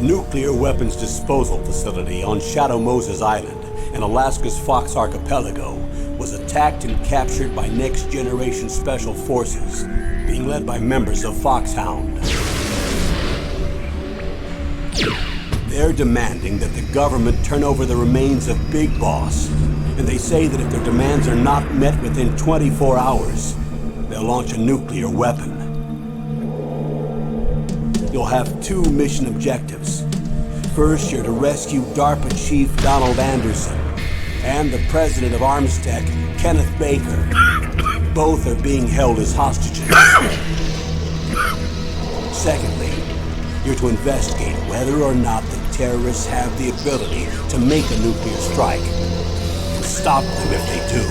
nuclear weapons disposal facility on Shadow Moses Island in Alaska's Fox Archipelago was attacked and captured by Next Generation Special Forces, being led by members of Foxhound. They're demanding that the government turn over the remains of Big Boss, and they say that if their demands are not met within 24 hours, they'll launch a nuclear weapon. You'll have two mission objectives. First, you're to rescue DARPA Chief Donald Anderson and the president of Armstech, Kenneth Baker. Both are being held as hostages. Secondly, you're to investigate whether or not the terrorists have the ability to make a nuclear strike and stop them if they do.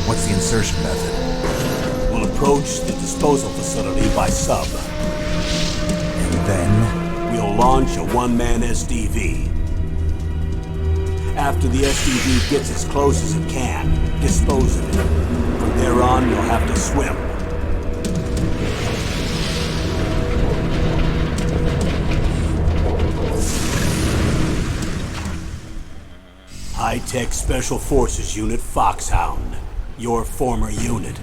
What's the insertion method? We'll approach the disposal facility by sub. And then? We'll launch a one-man SDV. After the SDV gets as close as it can, dispose of it. From there on, you'll have to swim. High-Tech Special Forces Unit Foxhound. Your former unit,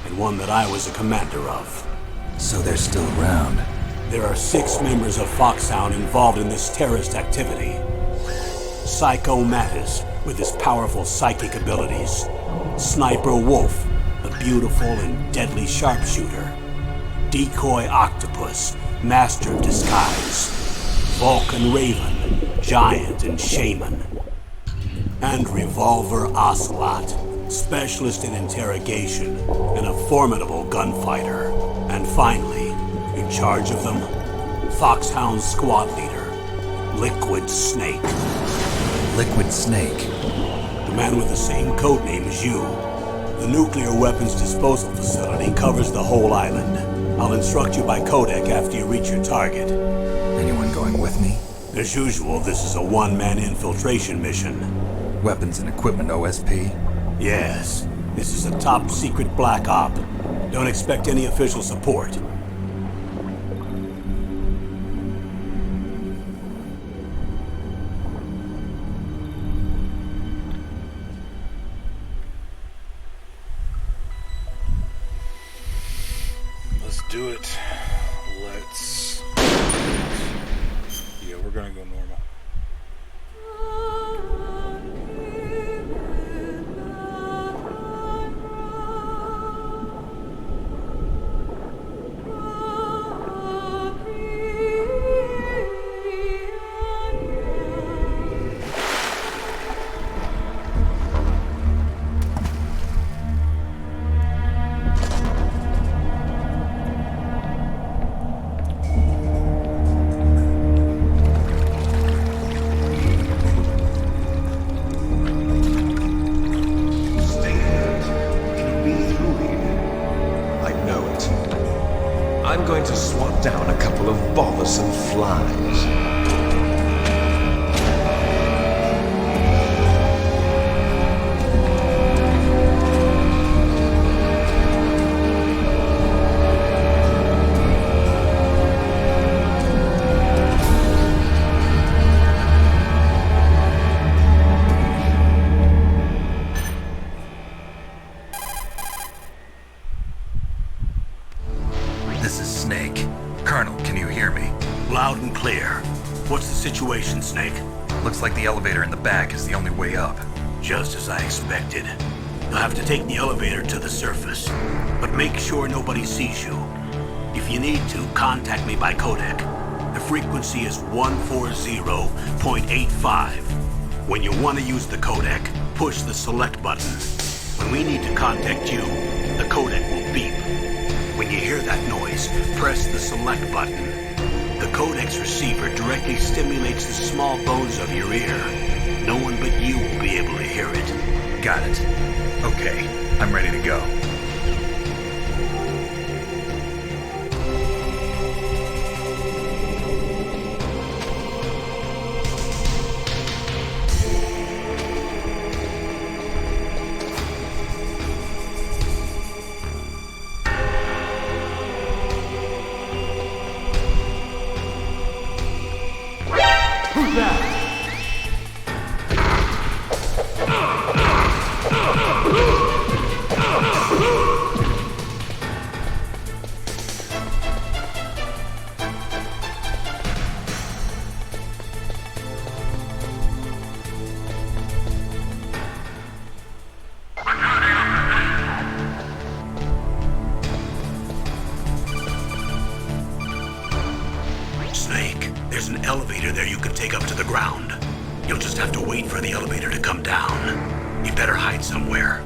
and one that I was a commander of. So they're still around. There are 6 members of Foxhound involved in this terrorist activity. Psycho Mattis, with his powerful psychic abilities. Sniper Wolf, a beautiful and deadly sharpshooter. Decoy Octopus, master of disguise. Vulcan Raven, giant and shaman. And Revolver Ocelot, specialist in interrogation and a formidable gunfighter. And finally, in charge of them, Foxhound squad leader, Liquid Snake. Liquid Snake? The man with the same codename as you. The nuclear weapons disposal facility covers the whole island. I'll instruct you by codec after you reach your target. Anyone going with me? As usual, this is a one-man infiltration mission. Weapons and equipment OSP? Yes. This is a top-secret black op. Don't expect any official support. Let's do it. Let's... Yeah, we're gonna go normal. I'm going to swat down a couple of bothersome flies. This is Snake. Colonel, can you hear me? Loud and clear. What's the situation, Snake? Looks like the elevator in the back is the only way up. Just as I expected. You'll have to take the elevator to the surface, but make sure nobody sees you. If you need to, contact me by codec. The frequency is 140.85. When you want to use the codec, push the select button. When we need to contact you, the codec will beep. When you hear that noise, press the select button. The codec's receiver directly stimulates the small bones of your ear. No one but you will be able to hear it. Got it. Okay, I'm ready to go. there's an elevator there you can take up to the ground. You'll just have to wait for the elevator to come down. You better hide somewhere.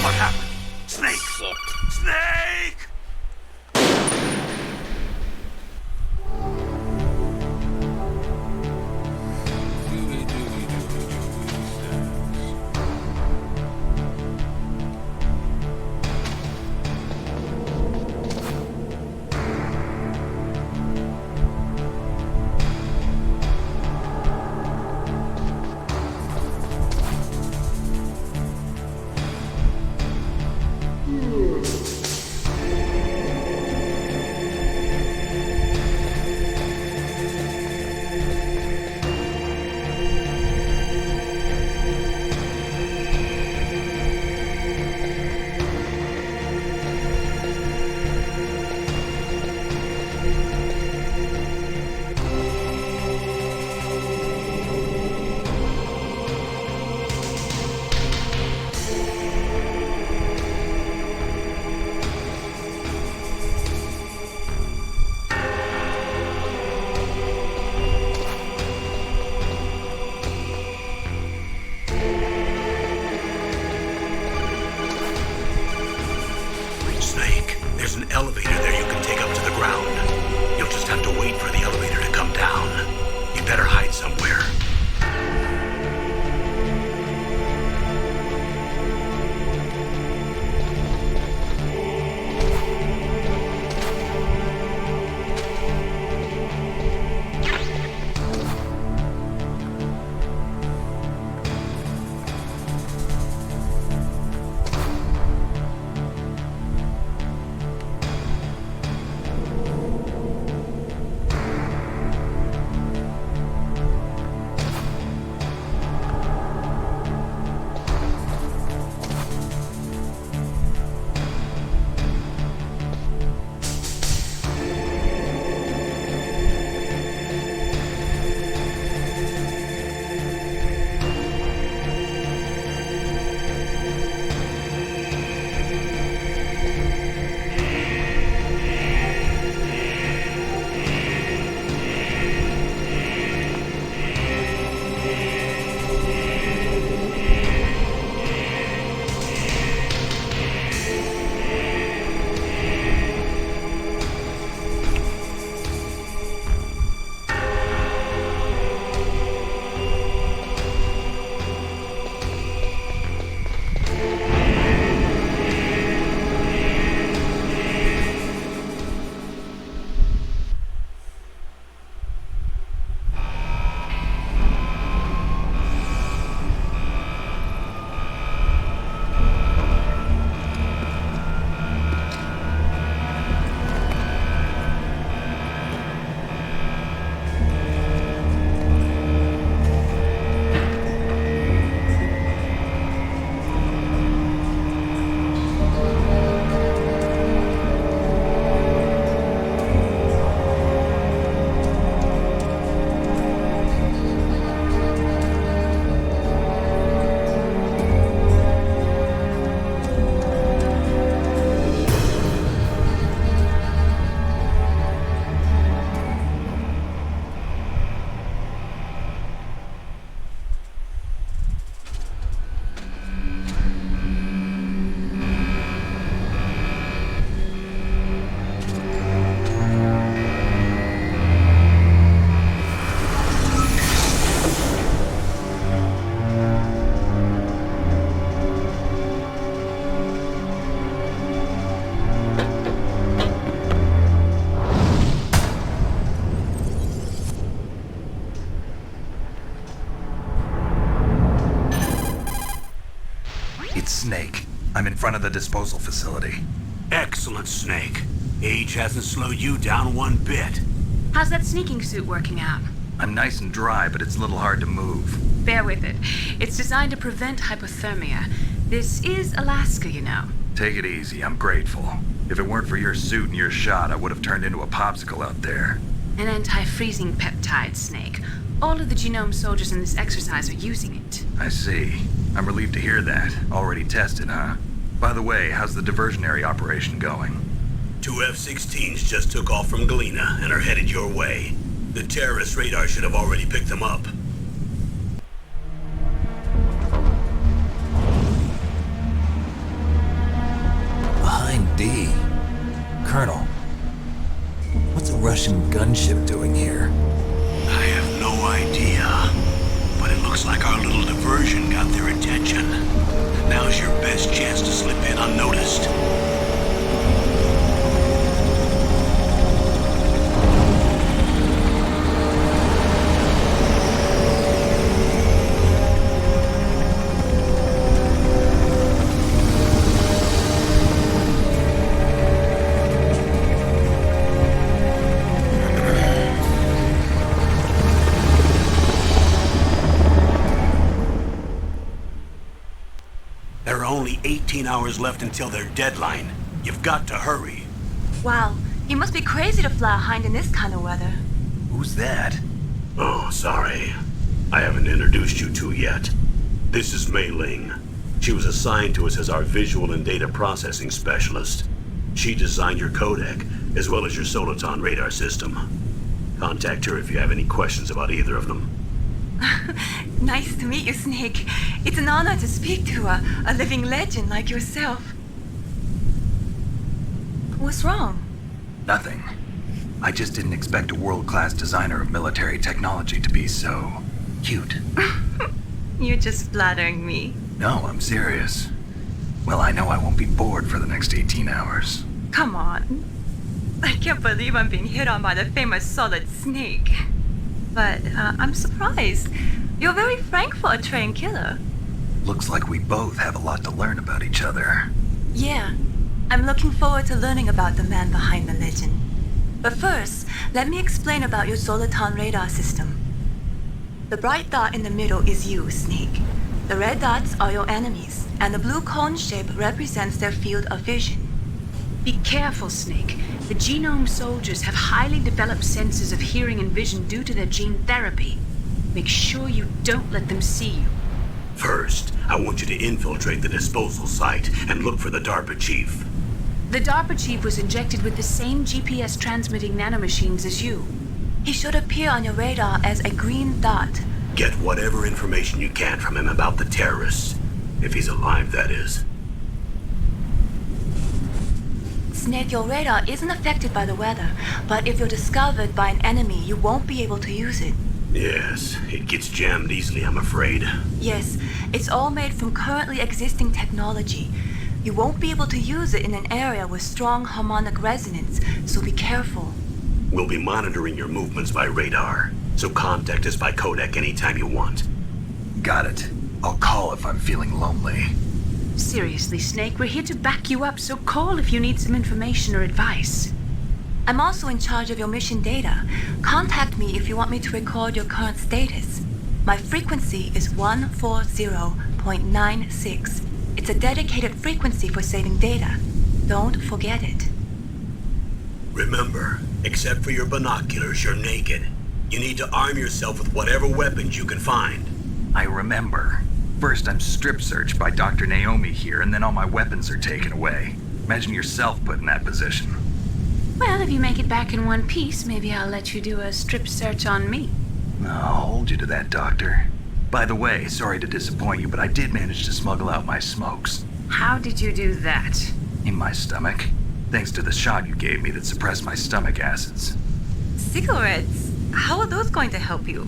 What happened? Snake! Sucked. Snake! Snake, there's an elevator there you can take up to the ground. front of the disposal facility. Excellent, Snake. Age hasn't slowed you down one bit. How's that sneaking suit working out? I'm nice and dry, but it's a little hard to move. Bear with it. It's designed to prevent hypothermia. This is Alaska, you know. Take it easy, I'm grateful. If it weren't for your suit and your shot, I would have turned into a popsicle out there. An anti-freezing peptide, Snake. All of the genome soldiers in this exercise are using it. I see. I'm relieved to hear that. Already tested, huh? By the way, how's the diversionary operation going? 2 F-16s just took off from Galena and are headed your way. The terrorist radar should have already picked them up. Behind D. Colonel, what's a Russian gunship doing here? I have no idea, but it looks like our little diversion got their attention. Now's your best chance to slip in unnoticed. There are only 18 hours left until their deadline. You've got to hurry. Wow, you must be crazy to fly a hind in this kind of weather. Who's that? Oh, sorry. I haven't introduced you to yet. This is Mei Ling. She was assigned to us as our visual and data processing specialist. She designed your codec, as well as your Soliton radar system. Contact her if you have any questions about either of them. Nice to meet you, Snake. It's an honor to speak to a living legend like yourself. What's wrong? Nothing. I just didn't expect a world-class designer of military technology to be so cute. You're just flattering me. No, I'm serious. Well, I know I won't be bored for the next 18 hours. Come on. I can't believe I'm being hit on by the famous Solid Snake. But I'm surprised. You're very frank for a trained killer. Looks like we both have a lot to learn about each other. Yeah, I'm looking forward to learning about the man behind the legend. But first, let me explain about your Soliton radar system. The bright dot in the middle is you, Snake. The red dots are your enemies, and the blue cone shape represents their field of vision. Be careful, Snake. The genome soldiers have highly developed senses of hearing and vision due to their gene therapy. Make sure you don't let them see you. First, I want you to infiltrate the disposal site and look for the DARPA chief. The DARPA chief was injected with the same GPS transmitting nanomachines as you. He should appear on your radar as a green dot. Get whatever information you can from him about the terrorists. If he's alive, that is. Snake, your radar isn't affected by the weather, but if you're discovered by an enemy, you won't be able to use it. Yes, it gets jammed easily, I'm afraid. Yes, it's all made from currently existing technology. You won't be able to use it in an area with strong harmonic resonance, so be careful. We'll be monitoring your movements by radar, so contact us by codec anytime you want. Got it. I'll call if I'm feeling lonely. Seriously, Snake, we're here to back you up, so call if you need some information or advice. I'm also in charge of your mission data. Contact me if you want me to record your current status. My frequency is 140.96. It's a dedicated frequency for saving data. Don't forget it. Remember, except for your binoculars, you're naked. You need to arm yourself with whatever weapons you can find. I remember. First, I'm strip searched by Dr. Naomi here, and then all my weapons are taken away. Imagine yourself put in that position. Well, if you make it back in one piece, maybe I'll let you do a strip search on me. I'll hold you to that, Doctor. By the way, sorry to disappoint you, but I did manage to smuggle out my smokes. How did you do that? In my stomach. Thanks to the shot you gave me that suppressed my stomach acids. Cigarettes? How are those going to help you?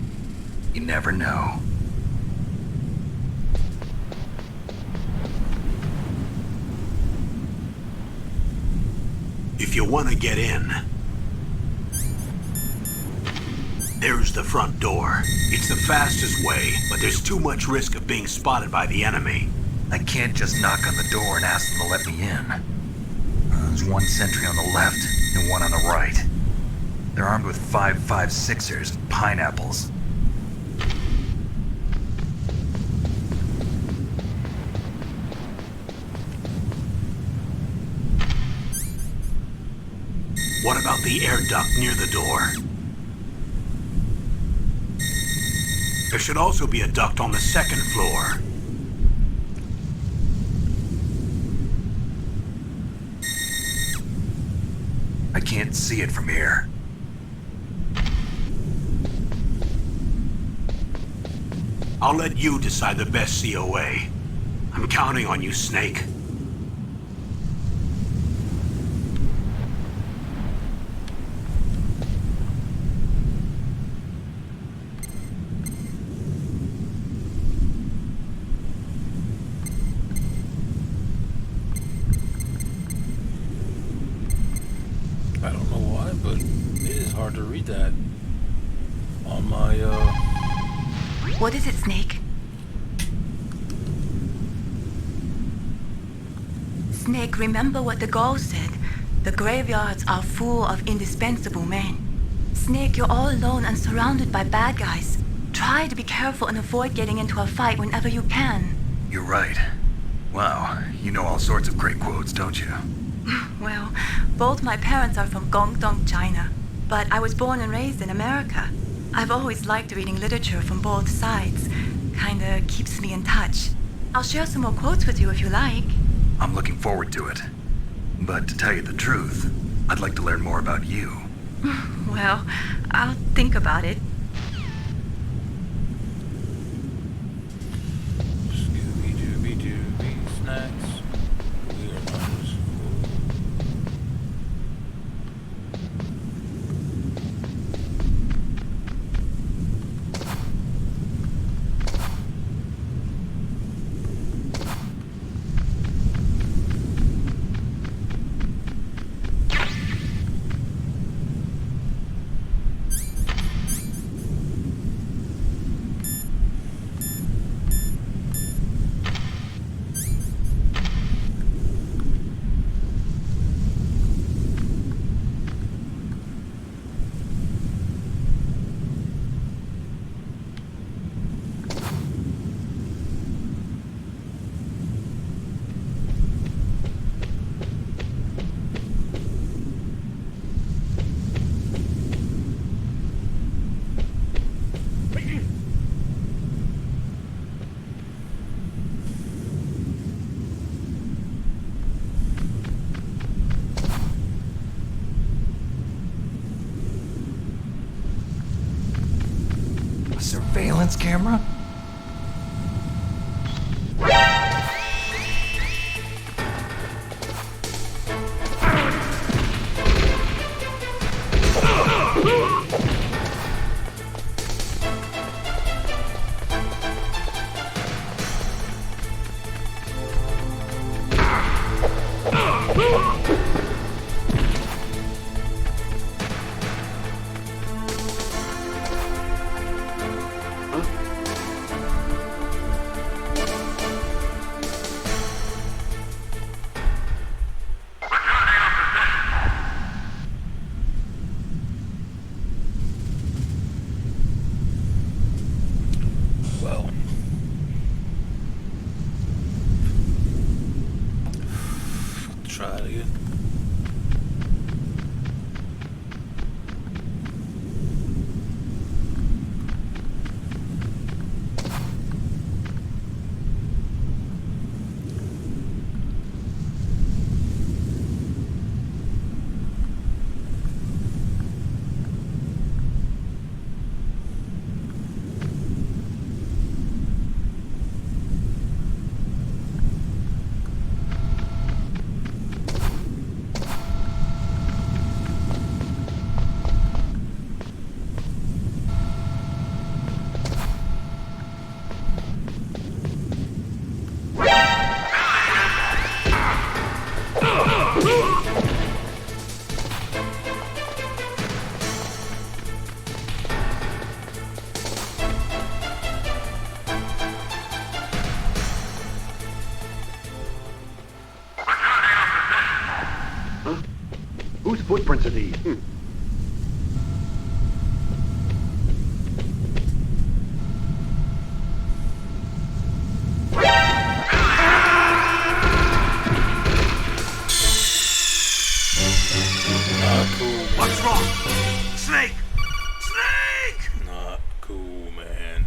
You never know. If you want to get in, there's the front door. It's the fastest way, but there's too much risk of being spotted by the enemy. I can't just knock on the door and ask them to let me in. There's one sentry on the left and one on the right. They're armed with 5.56ers and pineapples. What about the air duct near the door? There should also be a duct on the second floor. I can't see it from here. I'll let you decide the best COA. I'm counting on you, Snake. I don't know why, but it is hard to read that on my, What is it, Snake? Snake, remember what the Gaul said. The graveyards are full of indispensable men. Snake, you're all alone and surrounded by bad guys. Try to be careful and avoid getting into a fight whenever you can. You're right. Wow, you know all sorts of great quotes, don't you? Well, both my parents are from Guangdong, China, but I was born and raised in America. I've always liked reading literature from both sides. Kinda keeps me in touch. I'll share some more quotes with you if you like. I'm looking forward to it. But to tell you the truth, I'd like to learn more about you. Well, I'll think about it. Scooby-Dooby-Dooby snacks. We are not as cool. A surveillance camera? difference are these? Not cool. What's wrong? Snake! Snake! Not cool, man.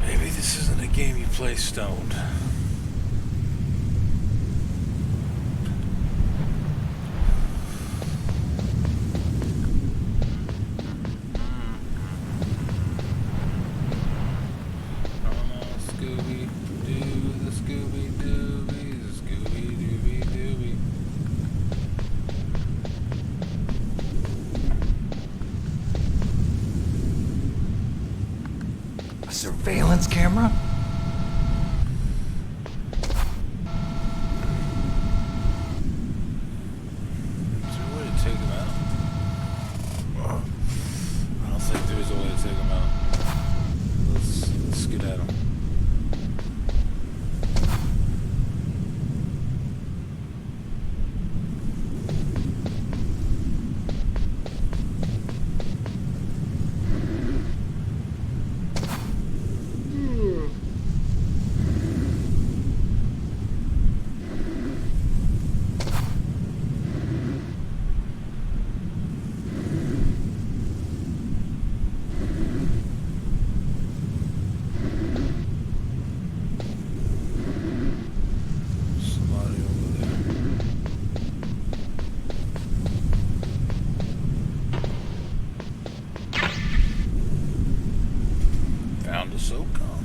Maybe this isn't a game you play stoned. Scooby-Doo, the Scooby-Dooby, the Scooby-Dooby-Dooby. A surveillance camera? Is there a way to take him out? I don't think there is a way to take him out. Let's get at him. Somebody over there. Found a SOCOM.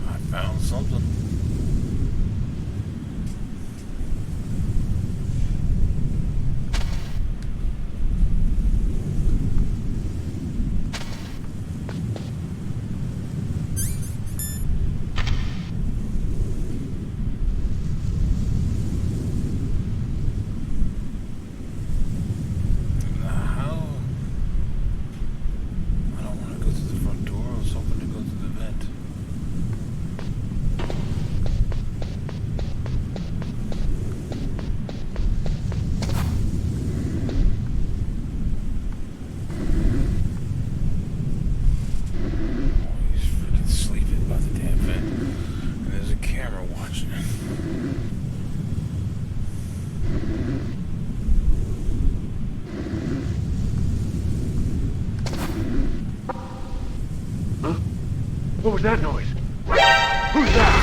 I found something. How? I don't want to go through the front door. I was hoping to go through the vent. Oh, he's freaking sleeping by the damn vent. And there's a camera watching him. What was that noise? Who's that?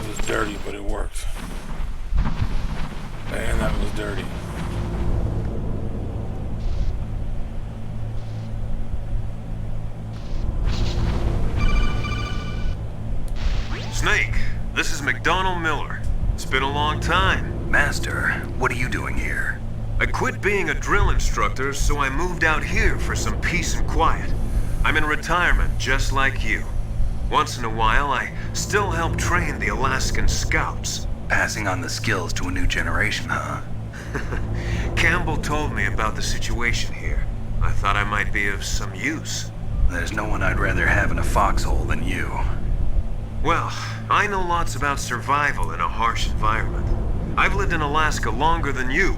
It was dirty, but it worked. Man, that was dirty. Snake, this is McDonald Miller. It's been a long time. Master, what are you doing here? I quit being a drill instructor, so I moved out here for some peace and quiet. I'm in retirement, just like you. Once in a while, I still help train the Alaskan Scouts. Passing on the skills to a new generation, huh? Campbell told me about the situation here. I thought I might be of some use. There's no one I'd rather have in a foxhole than you. Well, I know lots about survival in a harsh environment. I've lived in Alaska longer than you,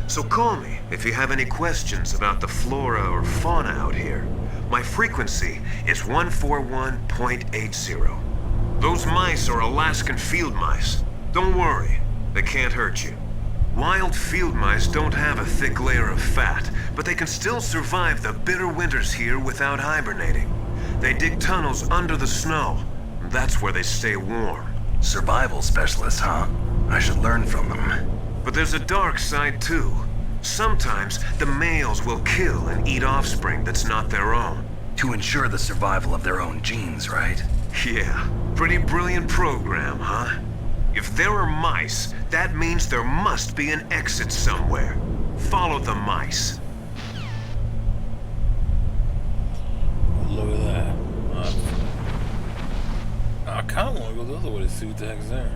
so call me if you have any questions about the flora or fauna out here. My frequency is 141.80. Those mice are Alaskan field mice. Don't worry, they can't hurt you. Wild field mice don't have a thick layer of fat, but they can still survive the bitter winters here without hibernating. They dig tunnels under the snow. That's where they stay warm. Survival specialists, huh? I should learn from them. But there's a dark side too. Sometimes the males will kill and eat offspring that's not their own. To ensure the survival of their own genes, right? Yeah, pretty brilliant program, huh? If there are mice, that means there must be an exit somewhere. Follow the mice. Look at that. I kind of want to go the other way to see what the heck's there.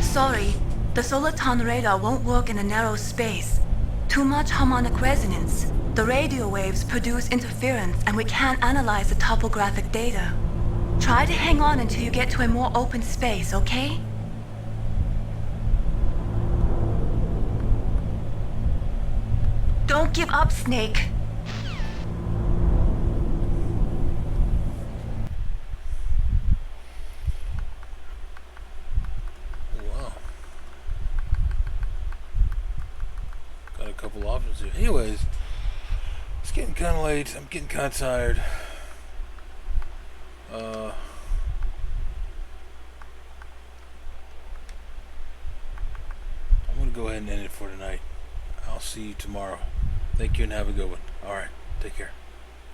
Sorry, the Soliton radar won't work in a narrow space. Too much harmonic resonance. The radio waves produce interference and we can't analyze the topographic data. Try to hang on until you get to a more open space, okay? Don't give up, Snake. Couple options here. Anyways, it's getting kind of late. I'm getting kind of tired. I'm going to go ahead and end it for tonight. I'll see you tomorrow. Thank you and have a good one. Alright, take care.